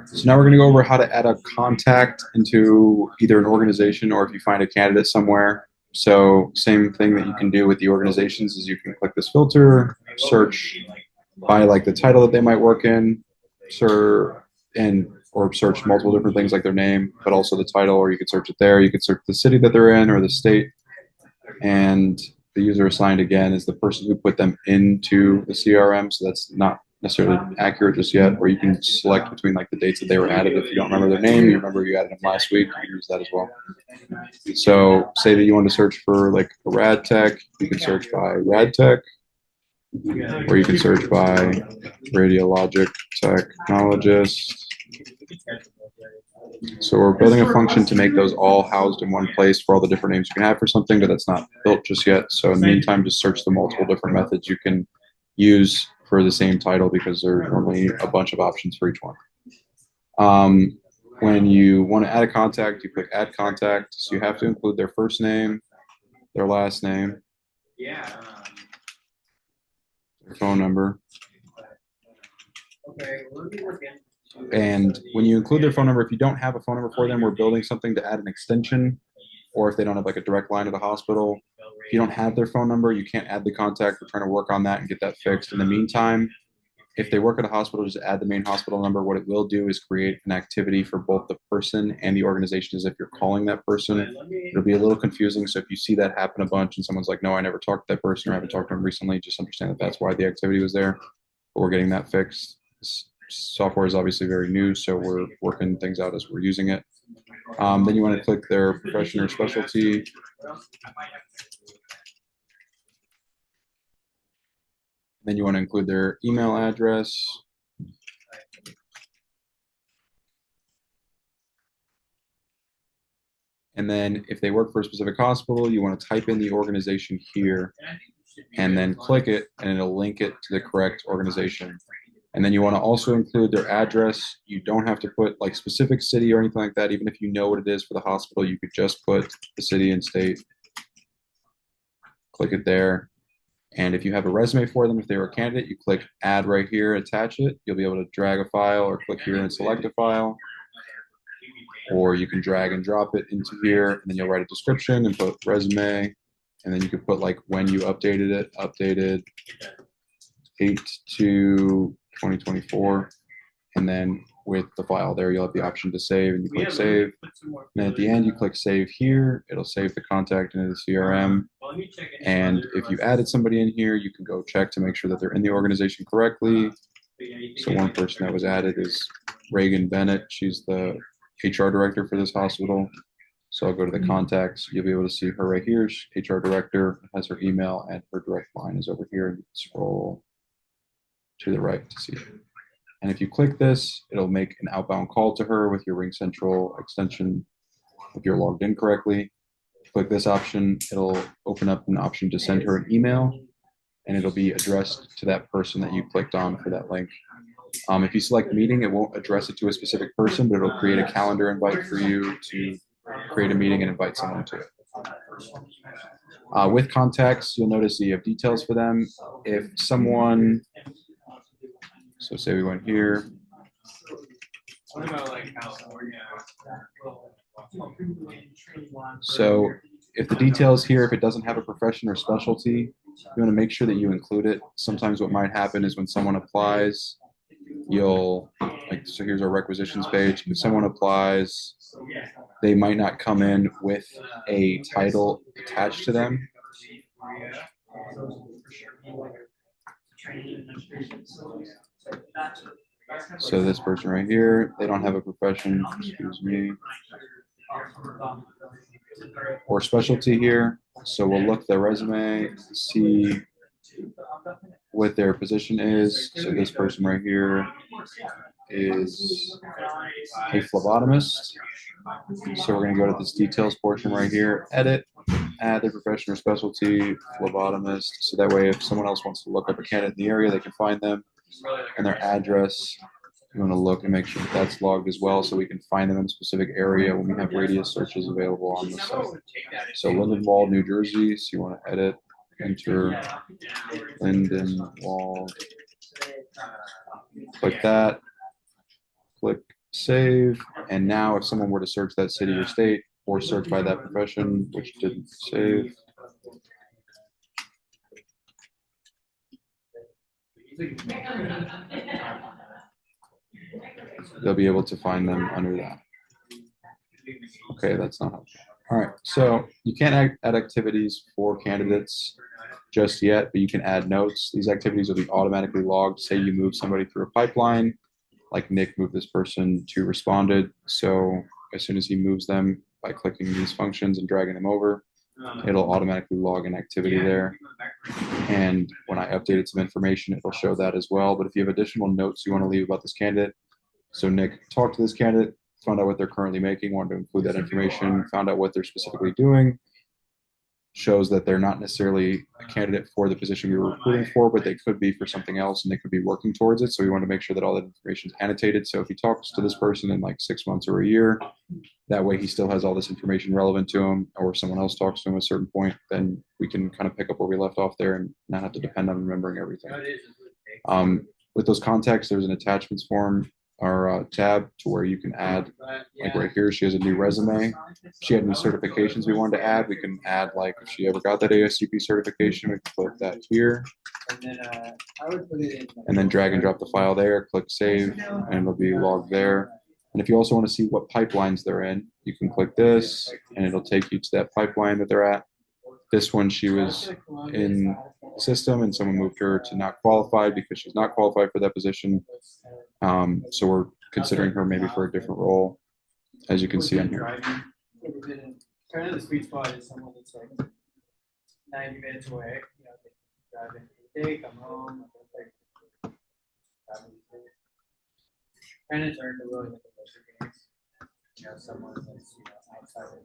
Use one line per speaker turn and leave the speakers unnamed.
So now we're going to go over how to add a contact into either an organization or if you find a candidate somewhere. So same thing that you can do with the organizations is you can click this filter, search by like the title that they might work in, or search multiple different things like their name, but also the title, or you could search it there. You could search the city that they're in or the state, and the user assigned again is the person who put them into the CRM. So that's not necessarily accurate just yet, or you can select between like the dates that they were added. If you don't remember their name, you remember you added them last week, you can use that as well. So say that you want to search for like a rad tech, you can search by rad tech, or you can search by radiologic technologist. So we're building a function to make those all housed in one place for all the different names you can have for something, but that's not built just yet. So in the meantime, just search the multiple different methods you can use for the same title, because there are normally a bunch of options for each one. When you want to add a contact, you click add contact. So you have to include their first name, their last name, their phone number. And when you include their phone number, if you don't have a phone number for them, we're building something to add an extension, or if they don't have like a direct line to the hospital. If you don't have their phone number, you can't add the contact. We're trying to work on that and get that fixed. In the meantime, if they work at a hospital, just add the main hospital number. What it will do is create an activity for both the person and the organization as if you're calling that person. It'll be a little confusing. So if you see that happen a bunch and someone's like, no, I never talked to that person or I haven't talked to them recently, just understand that that's why the activity was there. But we're getting that fixed. This software is obviously very new, so we're working things out as we're using it. Then you want to click their profession or specialty. Then you want to include their email address. And then if they work for a specific hospital, you want to type in the organization here and then click it, and it'll link it to the correct organization. And then you want to also include their address. You don't have to put like specific city or anything like that. Even if you know what it is for the hospital, you could just put the city and state. Click it there. And if you have a resume for them, if they were a candidate, you click add right here, attach it. You'll be able to drag a file or click here and select a file. Or you can drag and drop it into here, and then you'll write a description and put resume. And then you could put like when you updated it, updated 8/2/2024. And then with the file there, you'll have the option to save, and you click save. And then at the end, you click save here. It'll save the contact into the CRM. And if you added somebody in here, you can go check to make sure that they're in the organization correctly. So one person that was added is Reagan Bennett. She's the HR director for this hospital. So I'll go to the contacts. You'll be able to see her right here. She's HR director, has her email, and her direct line is over here. And you can scroll to the right to see it. And if you click this, it'll make an outbound call to her with your RingCentral extension if you're logged in correctly. Click this option, it'll open up an option to send her an email, and it'll be addressed to that person that you clicked on for that link. If you select meeting, it won't address it to a specific person, but it'll create a calendar invite for you to create a meeting and invite someone to it. With contacts, you'll notice that you have details for them. If someone, so say we went here. So if the details here, if it doesn't have a profession or specialty, you want to make sure that you include it. Sometimes what might happen is when someone applies, so here's our requisitions page. If someone applies, they might not come in with a title attached to them. So this person right here, they don't have a profession, excuse me, or specialty here. So we'll look their resume, see what their position is. So this person right here is a phlebotomist. So we're going to go to this details portion right here, edit, add their profession or specialty, phlebotomist. So that way if someone else wants to look up a candidate in the area, they can find them and their address. You want to look and make sure that that's logged as well, so we can find them in a specific area when we have radius searches available on the site. So Lindenwold, New Jersey. So you want to edit, enter Lindenwold. Click that. Click save. And now if someone were to search that city or state or search by that profession, which didn't save, they'll be able to find them under that. Okay, that's not helpful. All right, so you can't add activities for candidates just yet, but you can add notes. These activities will be automatically logged. Say you move somebody through a pipeline, like Nick moved this person to responded. So as soon as he moves them by clicking these functions and dragging them over, it'll automatically log an activity there. And when I updated some information, it'll show that as well. But if you have additional notes you want to leave about this candidate, so Nick talked to this candidate, found out what they're currently making, wanted to include that information, found out what they're specifically doing, shows that they're not necessarily a candidate for the position we were recruiting for, but they could be for something else and they could be working towards it. So we want to make sure that all that information is annotated. So if he talks to this person in like 6 months or a year, that way he still has all this information relevant to him, or if someone else talks to him at a certain point, then we can kind of pick up where we left off there and not have to depend on remembering everything. With those contacts, there's an attachments form or tab to where you can add, like right here, she has a new resume. If she had any certifications we wanted to add, we can add, like if she ever got that ASCP certification, we can put that here. And then drag and drop the file there, click save, and it'll be logged there. And if you also want to see what pipelines they're in, you can click this and it'll take you to that pipeline that they're at. This one, she was in the system and someone moved her to not qualified because she's not qualified for that position. So we're considering her maybe for a different role, as you can see on here.
Kind of the sweet spot is someone that's like 90 minutes away, you know, they drive in for the day, come home, candidates aren't really looking for games. You know, someone that's, you know, outside of